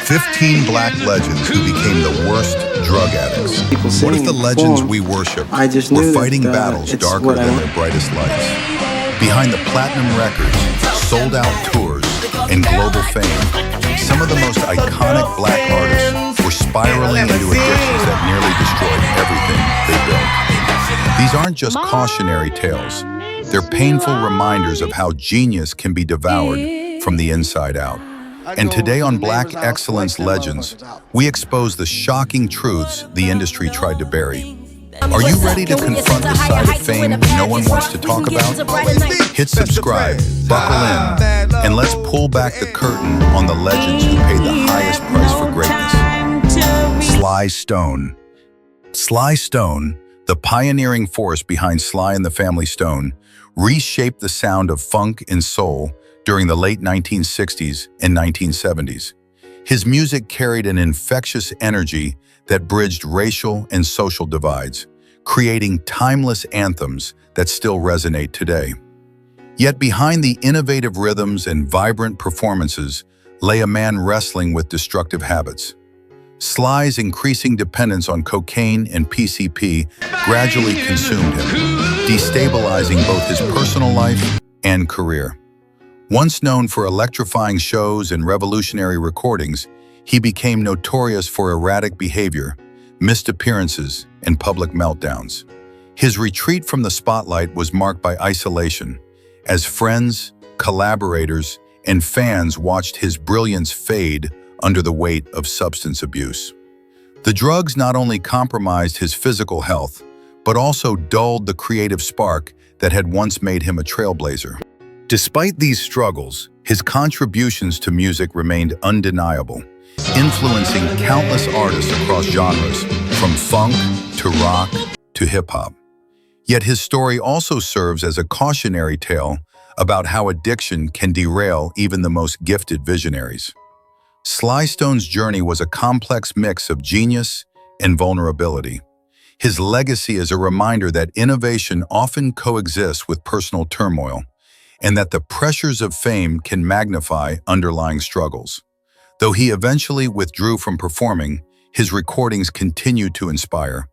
15 black legends who became the worst drug addicts. What if the legends we worship were fighting battles darker than their brightest lights? Behind the platinum records, sold-out tours, and global fame, some of the most iconic black artists were spiraling into addictions that nearly destroyed everything they built. These aren't just cautionary tales. They're painful reminders of how genius can be devoured from the inside out. And today on Black Excellence Legends, we expose the shocking truths the industry tried to bury. Are you ready to confront the side of fame no one wants to talk about? Hit subscribe, buckle in, and let's pull back the curtain on the legends who paid the highest price for greatness. Sly Stone. Sly Stone, the pioneering force behind Sly and the Family Stone, reshaped the sound of funk and soul during the late 1960s and 1970s. His music carried an infectious energy that bridged racial and social divides, creating timeless anthems that still resonate today. Yet behind the innovative rhythms and vibrant performances lay a man wrestling with destructive habits. Sly's increasing dependence on cocaine and PCP gradually consumed him, destabilizing both his personal life and career. Once known for electrifying shows and revolutionary recordings, he became notorious for erratic behavior, missed appearances, and public meltdowns. His retreat from the spotlight was marked by isolation, as friends, collaborators, and fans watched his brilliance fade under the weight of substance abuse. The drugs not only compromised his physical health, but also dulled the creative spark that had once made him a trailblazer. Despite these struggles, his contributions to music remained undeniable, influencing countless artists across genres, from funk to rock to hip-hop. Yet his story also serves as a cautionary tale about how addiction can derail even the most gifted visionaries. Sly Stone's journey was a complex mix of genius and vulnerability. His legacy is a reminder that innovation often coexists with personal turmoil, and that the pressures of fame can magnify underlying struggles. Though he eventually withdrew from performing, his recordings continued to inspire,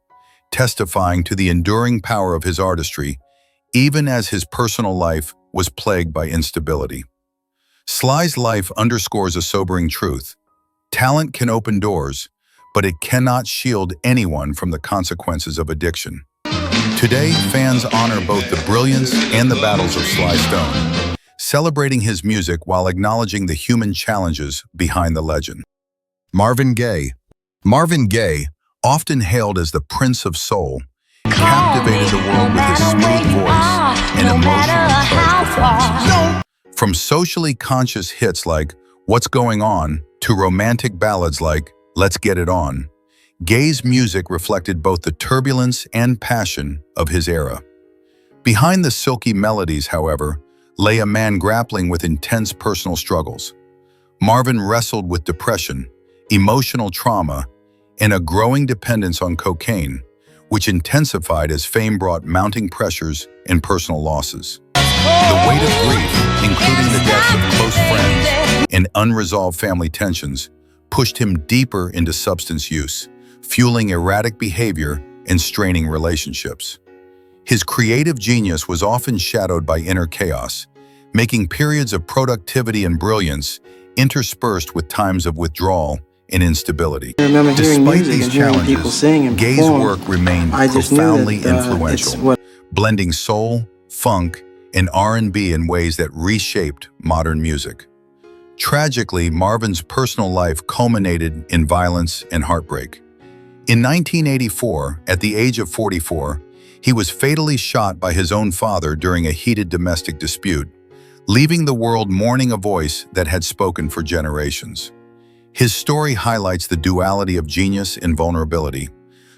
testifying to the enduring power of his artistry, even as his personal life was plagued by instability. Sly's life underscores a sobering truth. Talent can open doors, but it cannot shield anyone from the consequences of addiction. Today, fans honor both the brilliance and the battles of Sly Stone, celebrating his music while acknowledging the human challenges behind the legend. Marvin Gaye. Marvin Gaye, often hailed as the Prince of Soul, captivated the world with his smooth voice and emotionally charged performances. From socially conscious hits like What's Going On to romantic ballads like Let's Get It On, Gaye's music reflected both the turbulence and passion of his era. Behind the silky melodies, however, lay a man grappling with intense personal struggles. Marvin wrestled with depression, emotional trauma, and a growing dependence on cocaine, which intensified as fame brought mounting pressures and personal losses. The weight of grief, including the deaths of close friends and unresolved family tensions, pushed him deeper into substance use, fueling erratic behavior and straining relationships. His creative genius was often shadowed by inner chaos, making periods of productivity and brilliance interspersed with times of withdrawal and instability. Despite these challenges, Gaye's work remained profoundly influential, blending soul, funk, and R&B in ways that reshaped modern music. Tragically, Marvin's personal life culminated in violence and heartbreak. In 1984, at the age of 44, he was fatally shot by his own father during a heated domestic dispute, leaving the world mourning a voice that had spoken for generations. His story highlights the duality of genius and vulnerability,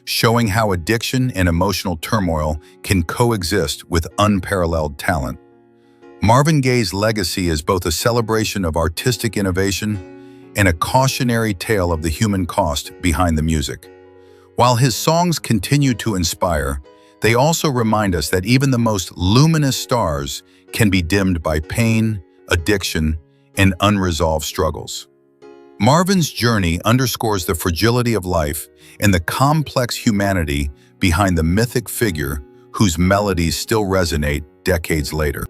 showing how addiction and emotional turmoil can coexist with unparalleled talent. Marvin Gaye's legacy is both a celebration of artistic innovation and a cautionary tale of the human cost behind the music. While his songs continue to inspire, they also remind us that even the most luminous stars can be dimmed by pain, addiction, and unresolved struggles. Marvin's journey underscores the fragility of life and the complex humanity behind the mythic figure whose melodies still resonate decades later.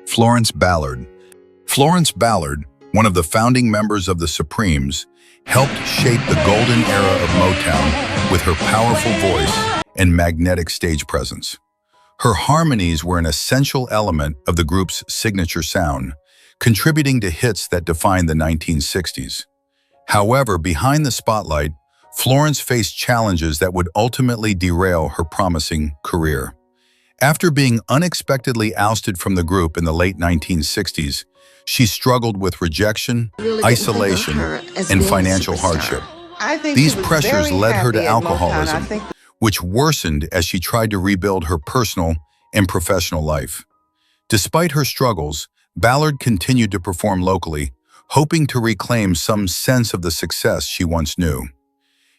Florence Ballard. Florence Ballard, one of the founding members of the Supremes, helped shape the golden era of Motown with her powerful voice and magnetic stage presence. Her harmonies were an essential element of the group's signature sound, contributing to hits that defined the 1960s. However, behind the spotlight, Florence faced challenges that would ultimately derail her promising career. After being unexpectedly ousted from the group in the late 1960s, she struggled with rejection, isolation, and financial hardship. These pressures led her to alcoholism, which worsened as she tried to rebuild her personal and professional life. Despite her struggles, Ballard continued to perform locally, hoping to reclaim some sense of the success she once knew.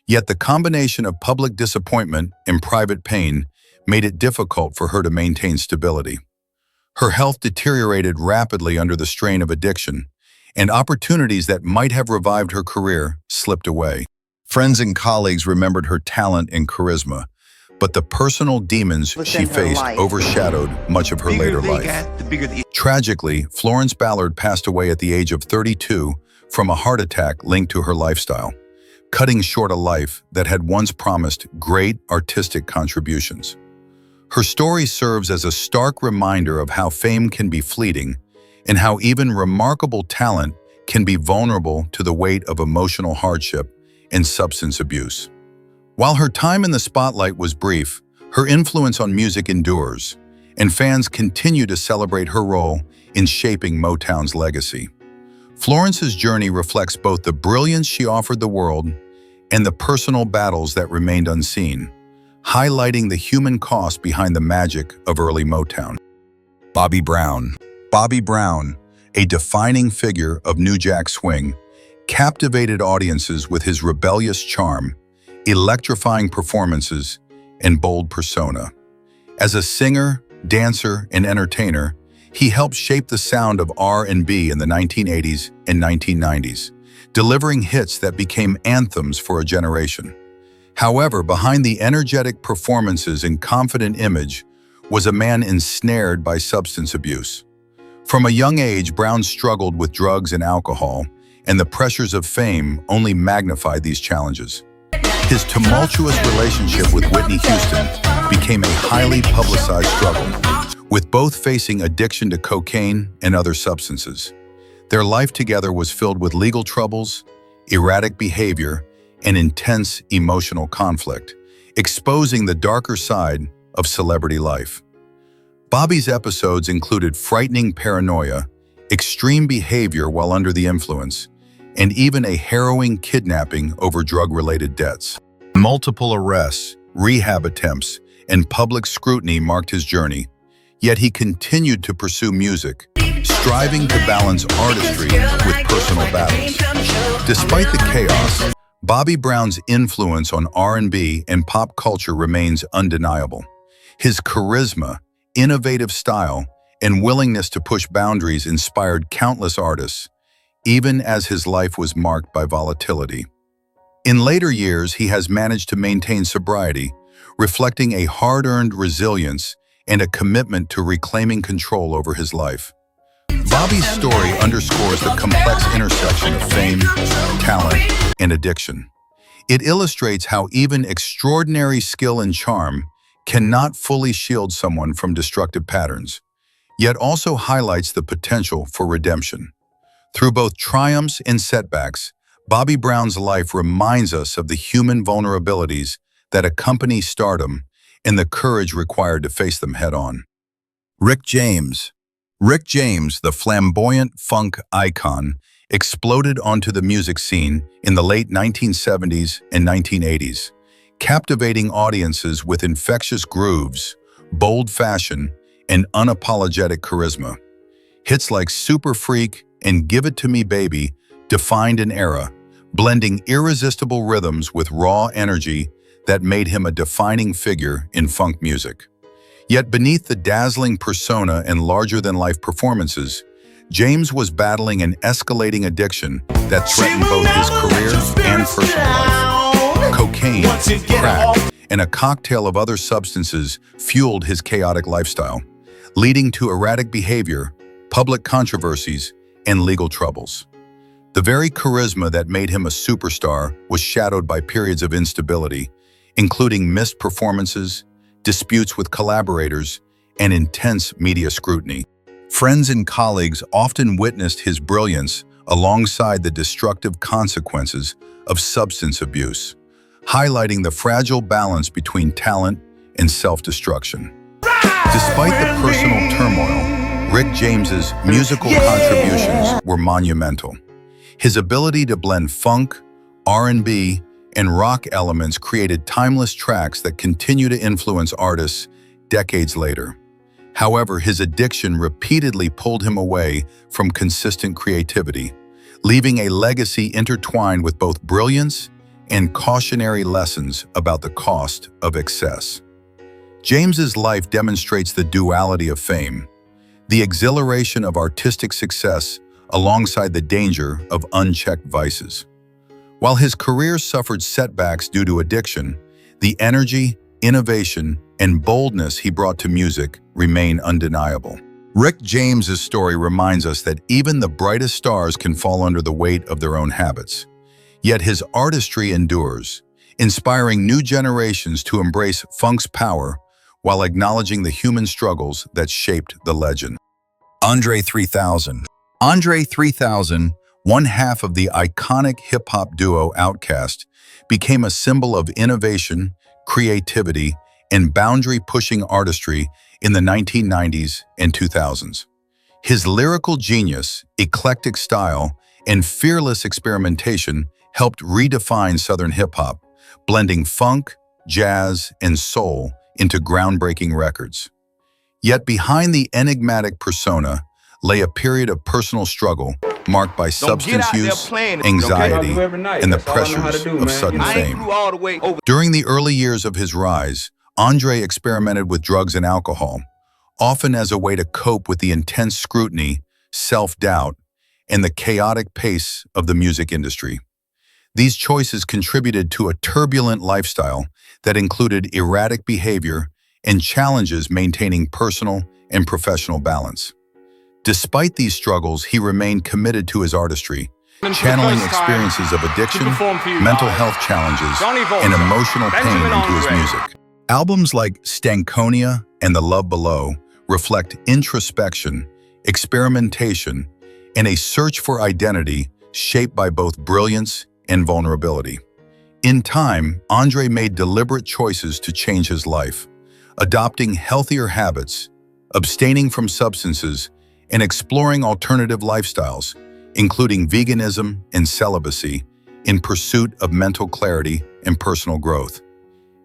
Yet the combination of public disappointment and private pain made it difficult for her to maintain stability. Her health deteriorated rapidly under the strain of addiction, and opportunities that might have revived her career slipped away. Friends and colleagues remembered her talent and charisma, but the personal demons she faced overshadowed much of her later life. Tragically, Florence Ballard passed away at the age of 32 from a heart attack linked to her lifestyle, cutting short a life that had once promised great artistic contributions. Her story serves as a stark reminder of how fame can be fleeting and how even remarkable talent can be vulnerable to the weight of emotional hardship and substance abuse. While her time in the spotlight was brief, her influence on music endures, and fans continue to celebrate her role in shaping Motown's legacy. Florence's journey reflects both the brilliance she offered the world and the personal battles that remained unseen, highlighting the human cost behind the magic of early Motown. Bobby Brown. Bobby Brown, a defining figure of New Jack Swing, captivated audiences with his rebellious charm, electrifying performances, and bold persona. As a singer, dancer, and entertainer, he helped shape the sound of R&B in the 1980s and 1990s, delivering hits that became anthems for a generation. However, behind the energetic performances and confident image was a man ensnared by substance abuse. From a young age, Brown struggled with drugs and alcohol, and the pressures of fame only magnified these challenges. His tumultuous relationship with Whitney Houston became a highly publicized struggle, with both facing addiction to cocaine and other substances. Their life together was filled with legal troubles, erratic behavior, and intense emotional conflict, exposing the darker side of celebrity life. Bobby's episodes included frightening paranoia, extreme behavior while under the influence, and even a harrowing kidnapping over drug-related debts. Multiple arrests, rehab attempts, and public scrutiny marked his journey, yet he continued to pursue music, striving to balance artistry with personal battles. Despite the chaos, Bobby Brown's influence on R&B and pop culture remains undeniable. His charisma, innovative style, and willingness to push boundaries inspired countless artists, even as his life was marked by volatility. In later years, he has managed to maintain sobriety, reflecting a hard-earned resilience and a commitment to reclaiming control over his life. Bobby's story underscores the complex intersection of fame, talent, and addiction. It illustrates how even extraordinary skill and charm cannot fully shield someone from destructive patterns, yet also highlights the potential for redemption. Through both triumphs and setbacks, Bobby Brown's life reminds us of the human vulnerabilities that accompany stardom and the courage required to face them head-on. Rick James. Rick James, the flamboyant funk icon, exploded onto the music scene in the late 1970s and 1980s, captivating audiences with infectious grooves, bold fashion, and unapologetic charisma. Hits like Super Freak and Give It To Me Baby defined an era, blending irresistible rhythms with raw energy that made him a defining figure in funk music. Yet beneath the dazzling persona and larger-than-life performances, James was battling an escalating addiction that threatened both his career and personal life. Cocaine, crack, and a cocktail of other substances fueled his chaotic lifestyle, leading to erratic behavior, public controversies, and legal troubles. The very charisma that made him a superstar was shadowed by periods of instability, including missed performances, disputes with collaborators, and intense media scrutiny. Friends and colleagues often witnessed his brilliance alongside the destructive consequences of substance abuse, highlighting the fragile balance between talent and self-destruction. Despite the personal turmoil, Rick James's musical contributions were monumental. His ability to blend funk, R&B, and rock elements created timeless tracks that continue to influence artists decades later. However, his addiction repeatedly pulled him away from consistent creativity, leaving a legacy intertwined with both brilliance and cautionary lessons about the cost of excess. James's life demonstrates the duality of fame, the exhilaration of artistic success alongside the danger of unchecked vices. While his career suffered setbacks due to addiction, the energy, innovation, and boldness he brought to music remain undeniable. Rick James's story reminds us that even the brightest stars can fall under the weight of their own habits. Yet his artistry endures, inspiring new generations to embrace funk's power while acknowledging the human struggles that shaped the legend. Andre 3000. Andre 3000, one half of the iconic hip-hop duo Outkast, became a symbol of innovation, creativity, and boundary-pushing artistry in the 1990s and 2000s. His lyrical genius, eclectic style, and fearless experimentation helped redefine Southern hip-hop, blending funk, jazz, and soul into groundbreaking records. Yet behind the enigmatic persona lay a period of personal struggle marked by substance use, anxiety, and the pressures of sudden fame. During the early years of his rise, Andre experimented with drugs and alcohol, often as a way to cope with the intense scrutiny, self-doubt, and the chaotic pace of the music industry. These choices contributed to a turbulent lifestyle that included erratic behavior and challenges maintaining personal and professional balance. Despite these struggles, he remained committed to his artistry, channeling experiences of addiction, mental health challenges, and emotional pain into his music. Albums like Stankonia and The Love Below reflect introspection, experimentation, and a search for identity shaped by both brilliance and vulnerability. In time, Andre made deliberate choices to change his life, adopting healthier habits, abstaining from substances, and exploring alternative lifestyles, including veganism and celibacy, in pursuit of mental clarity and personal growth.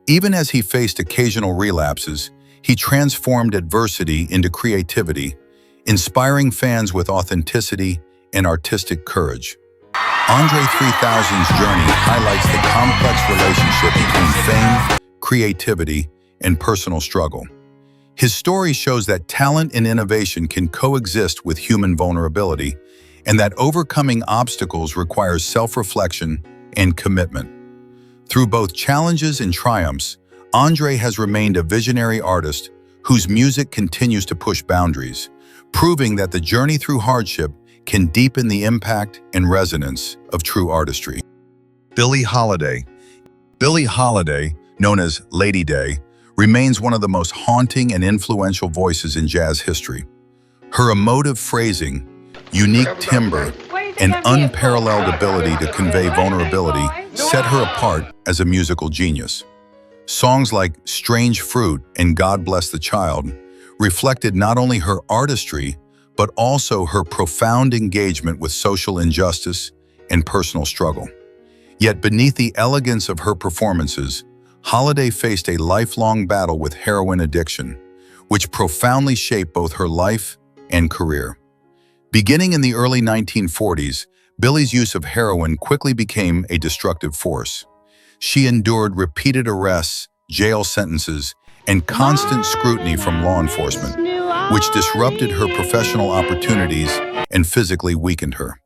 Even as he faced occasional relapses, he transformed adversity into creativity, inspiring fans with authenticity and artistic courage. Andre 3000's journey highlights the complex relationship between fame, creativity, and personal struggle. His story shows that talent and innovation can coexist with human vulnerability, and that overcoming obstacles requires self-reflection and commitment. Through both challenges and triumphs, Andre has remained a visionary artist whose music continues to push boundaries, proving that the journey through hardship can deepen the impact and resonance of true artistry. Billie Holiday. Billie Holiday, known as Lady Day, remains one of the most haunting and influential voices in jazz history. Her emotive phrasing, unique timbre, and unparalleled ability to convey vulnerability set her apart as a musical genius. Songs like Strange Fruit and God Bless the Child reflected not only her artistry, but also her profound engagement with social injustice and personal struggle. Yet beneath the elegance of her performances, Holiday faced a lifelong battle with heroin addiction, which profoundly shaped both her life and career. Beginning in the early 1940s, Billie's use of heroin quickly became a destructive force. She endured repeated arrests, jail sentences, and constant scrutiny from law enforcement, which disrupted her professional opportunities and physically weakened her.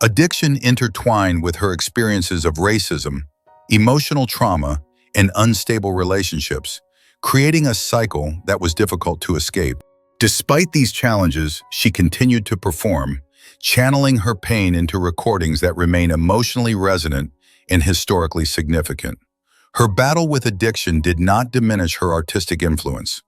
Addiction intertwined with her experiences of racism, emotional trauma, and unstable relationships, creating a cycle that was difficult to escape. Despite these challenges, she continued to perform, channeling her pain into recordings that remain emotionally resonant and historically significant. Her battle with addiction did not diminish her artistic influence.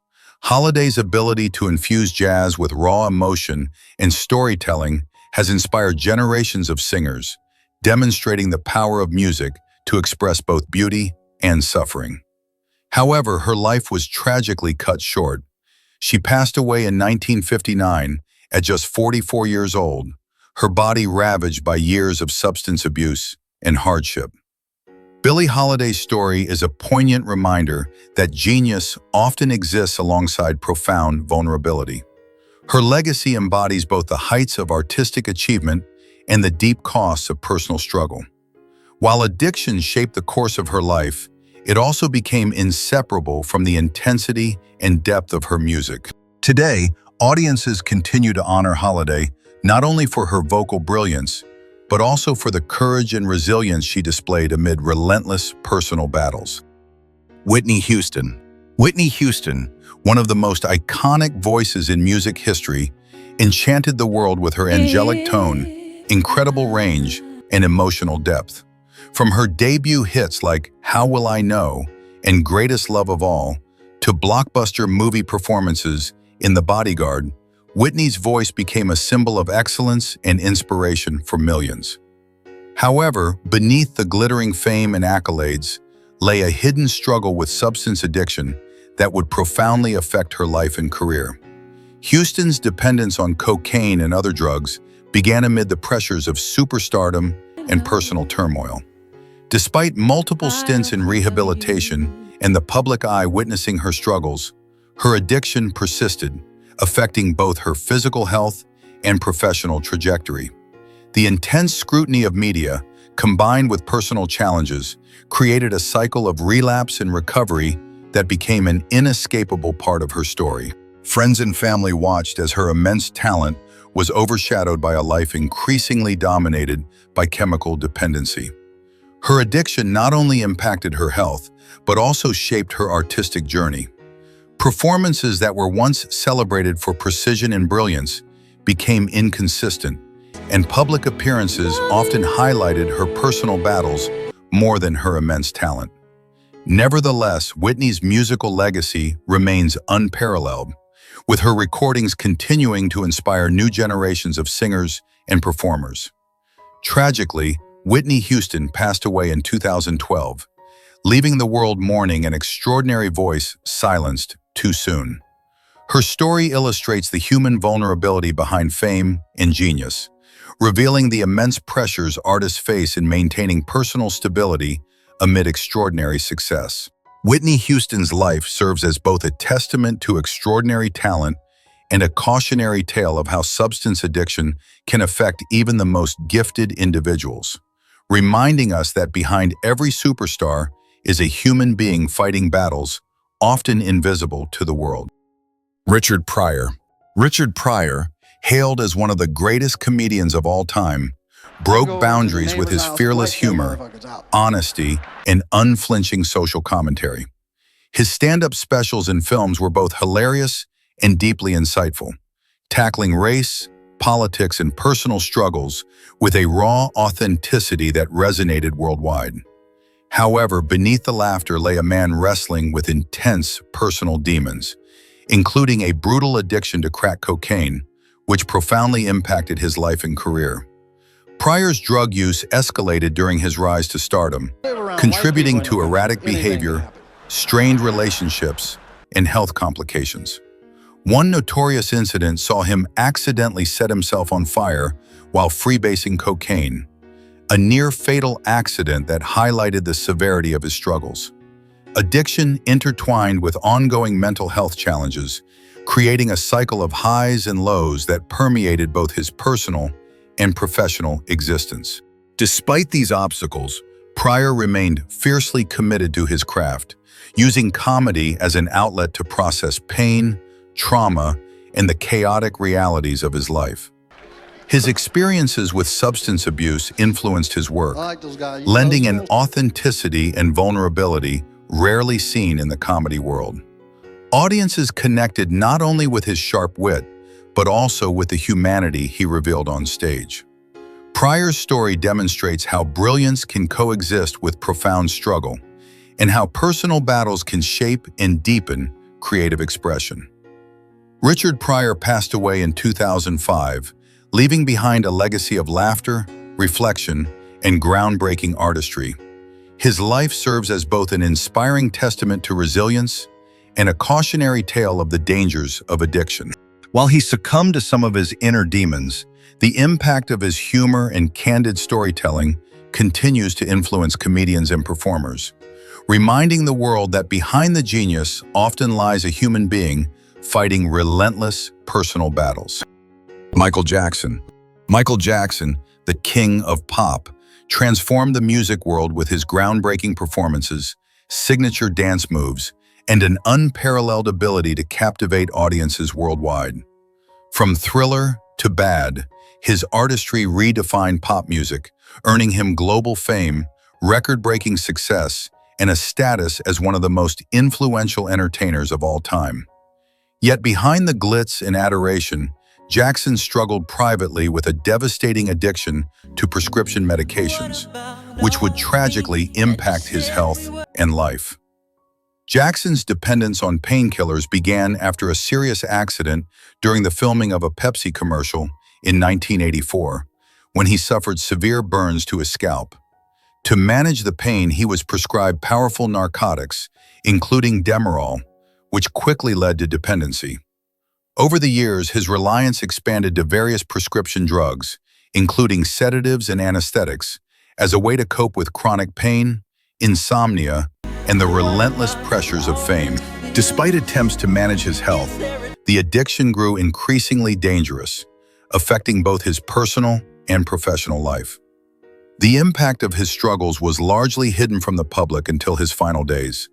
Holiday's ability to infuse jazz with raw emotion and storytelling has inspired generations of singers, demonstrating the power of music to express both beauty and suffering. However, her life was tragically cut short. She passed away in 1959 at just 44 years old, her body ravaged by years of substance abuse and hardship. Billie Holiday's story is a poignant reminder that genius often exists alongside profound vulnerability. Her legacy embodies both the heights of artistic achievement and the deep costs of personal struggle. While addiction shaped the course of her life, it also became inseparable from the intensity and depth of her music. Today, audiences continue to honor Holiday not only for her vocal brilliance, but also for the courage and resilience she displayed amid relentless personal battles. Whitney Houston. Whitney Houston, one of the most iconic voices in music history, enchanted the world with her angelic tone, incredible range, and emotional depth. From her debut hits like How Will I Know and Greatest Love of All to blockbuster movie performances in The Bodyguard, Whitney's voice became a symbol of excellence and inspiration for millions. However, beneath the glittering fame and accolades lay a hidden struggle with substance addiction that would profoundly affect her life and career. Houston's dependence on cocaine and other drugs began amid the pressures of superstardom and personal turmoil. Despite multiple stints in rehabilitation and the public eye witnessing her struggles, her addiction persisted, affecting both her physical health and professional trajectory. The intense scrutiny of media, combined with personal challenges, created a cycle of relapse and recovery that became an inescapable part of her story. Friends and family watched as her immense talent was overshadowed by a life increasingly dominated by chemical dependency. Her addiction not only impacted her health, but also shaped her artistic journey. Performances that were once celebrated for precision and brilliance became inconsistent, and public appearances often highlighted her personal battles more than her immense talent. Nevertheless, Whitney's musical legacy remains unparalleled, with her recordings continuing to inspire new generations of singers and performers. Tragically, Whitney Houston passed away in 2012, leaving the world mourning an extraordinary voice silenced too soon. Her story illustrates the human vulnerability behind fame and genius, revealing the immense pressures artists face in maintaining personal stability amid extraordinary success. Whitney Houston's life serves as both a testament to extraordinary talent and a cautionary tale of how substance addiction can affect even the most gifted individuals, reminding us that behind every superstar is a human being fighting battles often invisible to the world. Richard Pryor. Richard Pryor, hailed as one of the greatest comedians of all time, broke boundaries with his fearless humor, honesty, and unflinching social commentary. His stand-up specials and films were both hilarious and deeply insightful, tackling race, politics, and personal struggles with a raw authenticity that resonated worldwide. However, beneath the laughter lay a man wrestling with intense personal demons, including a brutal addiction to crack cocaine, which profoundly impacted his life and career. Pryor's drug use escalated during his rise to stardom, contributing to erratic behavior, strained relationships, and health complications. One notorious incident saw him accidentally set himself on fire while freebasing cocaine, a near-fatal accident that highlighted the severity of his struggles. Addiction intertwined with ongoing mental health challenges, creating a cycle of highs and lows that permeated both his personal and professional existence. Despite these obstacles, Pryor remained fiercely committed to his craft, using comedy as an outlet to process pain, trauma, and the chaotic realities of his life. His experiences with substance abuse influenced his work, lending an authenticity and vulnerability rarely seen in the comedy world. Audiences connected not only with his sharp wit, but also with the humanity he revealed on stage. Pryor's story demonstrates how brilliance can coexist with profound struggle, and how personal battles can shape and deepen creative expression. Richard Pryor passed away in 2005, leaving behind a legacy of laughter, reflection, and groundbreaking artistry. His life serves as both an inspiring testament to resilience and a cautionary tale of the dangers of addiction. While he succumbed to some of his inner demons, the impact of his humor and candid storytelling continues to influence comedians and performers, reminding the world that behind the genius often lies a human being fighting relentless personal battles. Michael Jackson. Michael Jackson, the king of pop, transformed the music world with his groundbreaking performances, signature dance moves, and an unparalleled ability to captivate audiences worldwide. From Thriller to Bad, his artistry redefined pop music, earning him global fame, record-breaking success, and a status as one of the most influential entertainers of all time. Yet behind the glitz and adoration, Jackson struggled privately with a devastating addiction to prescription medications, which would tragically impact his health and life. Jackson's dependence on painkillers began after a serious accident during the filming of a Pepsi commercial in 1984, when he suffered severe burns to his scalp. To manage the pain, he was prescribed powerful narcotics, including Demerol, which quickly led to dependency. Over the years, his reliance expanded to various prescription drugs, including sedatives and anesthetics, as a way to cope with chronic pain, insomnia, and the relentless pressures of fame. Despite attempts to manage his health, the addiction grew increasingly dangerous, affecting both his personal and professional life. The impact of his struggles was largely hidden from the public until his final days,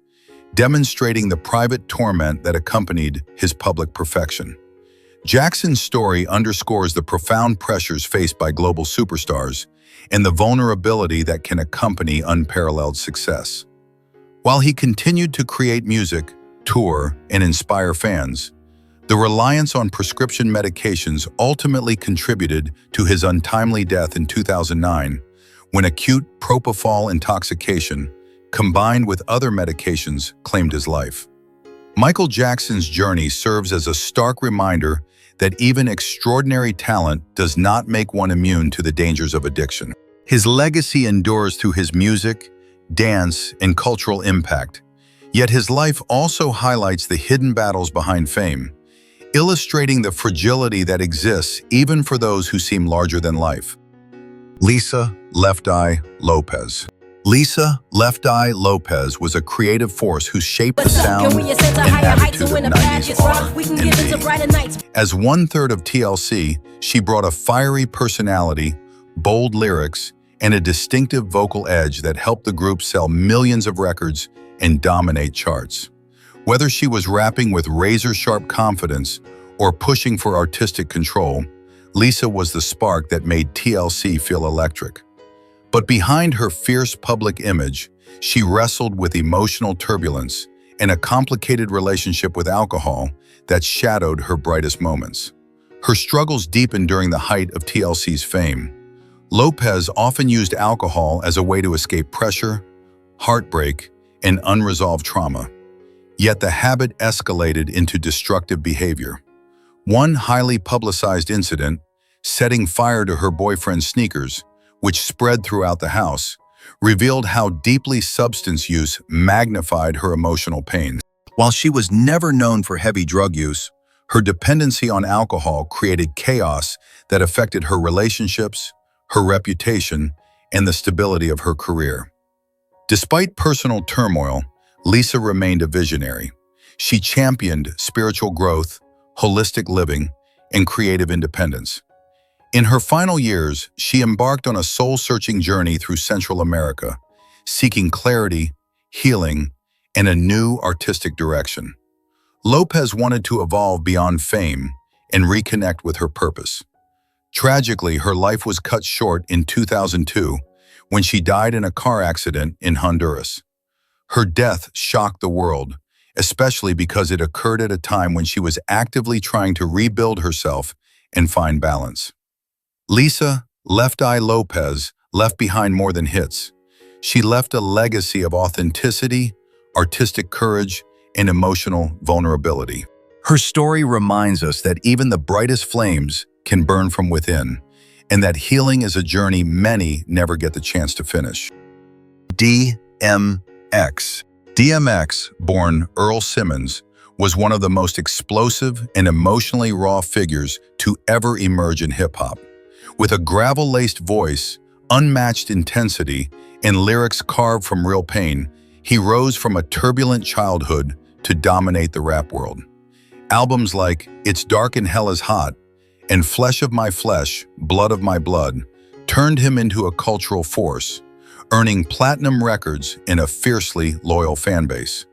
demonstrating the private torment that accompanied his public perfection. Jackson's story underscores the profound pressures faced by global superstars and the vulnerability that can accompany unparalleled success. While he continued to create music, tour, and inspire fans, the reliance on prescription medications ultimately contributed to his untimely death in 2009, when acute propofol intoxication, combined with other medications, claimed his life. Michael Jackson's journey serves as a stark reminder that even extraordinary talent does not make one immune to the dangers of addiction. His legacy endures through his music, dance, and cultural impact, yet his life also highlights the hidden battles behind fame, illustrating the fragility that exists even for those who seem larger than life. Lisa "Left Eye" Lopez. Lisa "Left Eye" Lopez was a creative force who shaped the sound and attitude of 90s R&B. As one-third of TLC, she brought a fiery personality, bold lyrics, and a distinctive vocal edge that helped the group sell millions of records and dominate charts. Whether she was rapping with razor-sharp confidence or pushing for artistic control, Lisa was the spark that made TLC feel electric. But behind her fierce public image, she wrestled with emotional turbulence and a complicated relationship with alcohol that shadowed her brightest moments. Her struggles deepened during the height of TLC's fame. Lopez often used alcohol as a way to escape pressure, heartbreak, and unresolved trauma. Yet the habit escalated into destructive behavior. One highly publicized incident, setting fire to her boyfriend's sneakers, which spread throughout the house, revealed how deeply substance use magnified her emotional pain. While she was never known for heavy drug use, her dependency on alcohol created chaos that affected her relationships, her reputation, and the stability of her career. Despite personal turmoil, Lisa remained a visionary. She championed spiritual growth, holistic living, and creative independence. In her final years, she embarked on a soul-searching journey through Central America, seeking clarity, healing, and a new artistic direction. Lopez wanted to evolve beyond fame and reconnect with her purpose. Tragically, her life was cut short in 2002 when she died in a car accident in Honduras. Her death shocked the world, especially because it occurred at a time when she was actively trying to rebuild herself and find balance. Lisa "Left Eye" Lopez left behind more than hits. She left a legacy of authenticity, artistic courage, and emotional vulnerability. Her story reminds us that even the brightest flames can burn from within, and that healing is a journey many never get the chance to finish. DMX. DMX, born Earl Simmons, was one of the most explosive and emotionally raw figures to ever emerge in hip-hop. With a gravel-laced voice, unmatched intensity, and lyrics carved from real pain, he rose from a turbulent childhood to dominate the rap world. Albums like It's Dark and Hell is Hot and Flesh of My Flesh, Blood of My Blood turned him into a cultural force, earning platinum records in a fiercely loyal fanbase.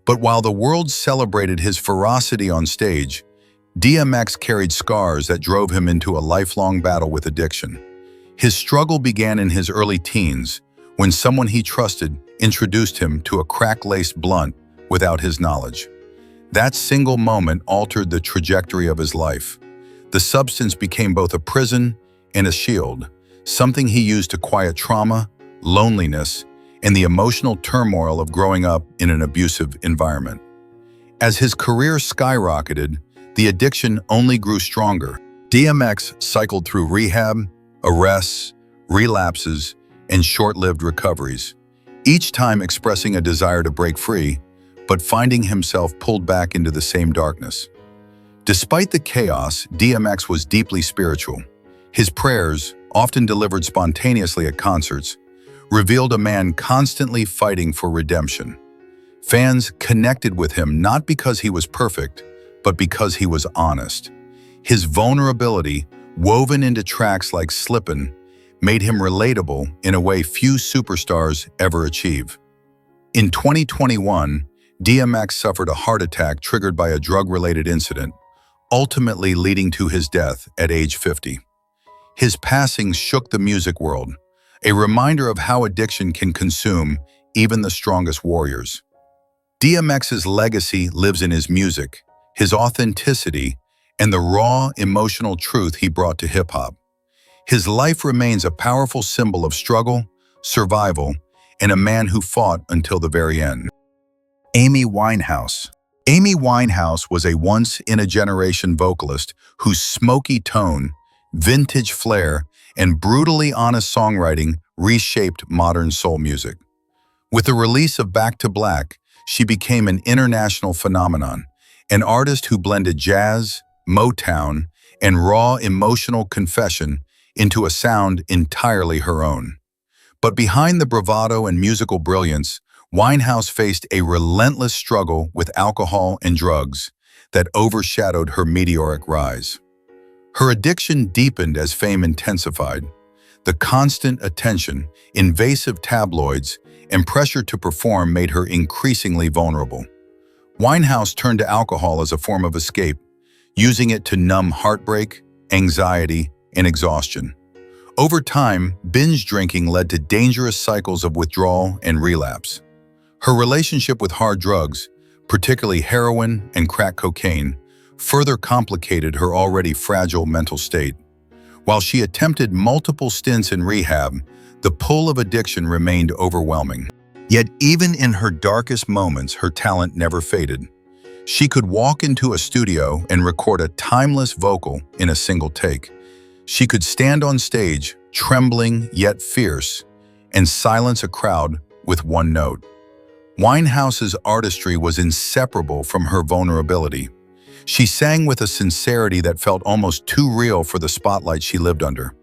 But while the world celebrated his ferocity on stage, DMX carried scars that drove him into a lifelong battle with addiction. His struggle began in his early teens when someone he trusted introduced him to a crack-laced blunt without his knowledge. That single moment altered the trajectory of his life. The substance became both a prison and a shield, something he used to quiet trauma, loneliness, and the emotional turmoil of growing up in an abusive environment. As his career skyrocketed, the addiction only grew stronger. DMX cycled through rehab, arrests, relapses, and short-lived recoveries, each time expressing a desire to break free, but finding himself pulled back into the same darkness. Despite the chaos, DMX was deeply spiritual. His prayers, often delivered spontaneously at concerts, revealed a man constantly fighting for redemption. Fans connected with him not because he was perfect, but because he was honest. His vulnerability, woven into tracks like Slippin', made him relatable in a way few superstars ever achieve. In 2021, DMX suffered a heart attack triggered by a drug-related incident, ultimately leading to his death at age 50. His passing shook the music world, a reminder of how addiction can consume even the strongest warriors. DMX's legacy lives in his music, his authenticity, and the raw, emotional truth he brought to hip-hop. His life remains a powerful symbol of struggle, survival, and a man who fought until the very end. Amy Winehouse. Amy Winehouse was a once-in-a-generation vocalist whose smoky tone, vintage flair, and brutally honest songwriting reshaped modern soul music. With the release of Back to Black, she became an international phenomenon, an artist who blended jazz, Motown, and raw emotional confession into a sound entirely her own. But behind the bravado and musical brilliance, Winehouse faced a relentless struggle with alcohol and drugs that overshadowed her meteoric rise. Her addiction deepened as fame intensified. The constant attention, invasive tabloids, and pressure to perform made her increasingly vulnerable. Winehouse turned to alcohol as a form of escape, using it to numb heartbreak, anxiety, and exhaustion. Over time, binge drinking led to dangerous cycles of withdrawal and relapse. Her relationship with hard drugs, particularly heroin and crack cocaine, further complicated her already fragile mental state. While she attempted multiple stints in rehab, the pull of addiction remained overwhelming. Yet even in her darkest moments, her talent never faded. She could walk into a studio and record a timeless vocal in a single take. She could stand on stage, trembling yet fierce, and silence a crowd with one note. Winehouse's artistry was inseparable from her vulnerability. She sang with a sincerity that felt almost too real for the spotlight she lived under.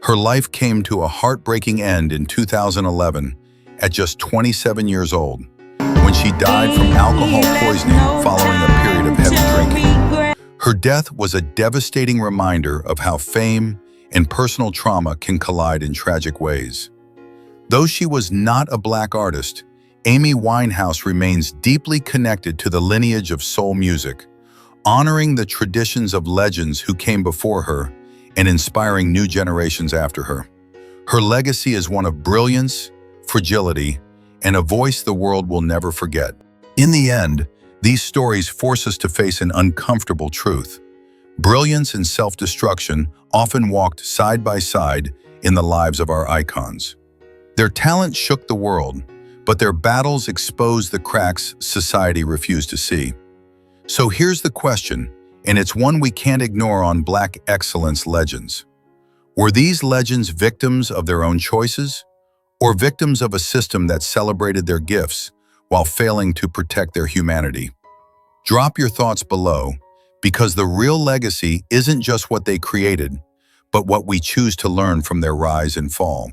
Her life came to a heartbreaking end in 2011 at just 27 years old, when she died from alcohol poisoning following a period of heavy drinking. Her death was a devastating reminder of how fame and personal trauma can collide in tragic ways. Though she was not a Black artist, Amy Winehouse remains deeply connected to the lineage of soul music, honoring the traditions of legends who came before her and inspiring new generations after her. Her legacy is one of brilliance, fragility, and a voice the world will never forget. In the end, these stories force us to face an uncomfortable truth. Brilliance and self-destruction often walked side by side in the lives of our icons. Their talent shook the world, but their battles exposed the cracks society refused to see. So here's the question, and it's one we can't ignore on Black excellence legends. Were these legends victims of their own choices, or victims of a system that celebrated their gifts while failing to protect their humanity? Drop your thoughts below, because the real legacy isn't just what they created, but what we choose to learn from their rise and fall.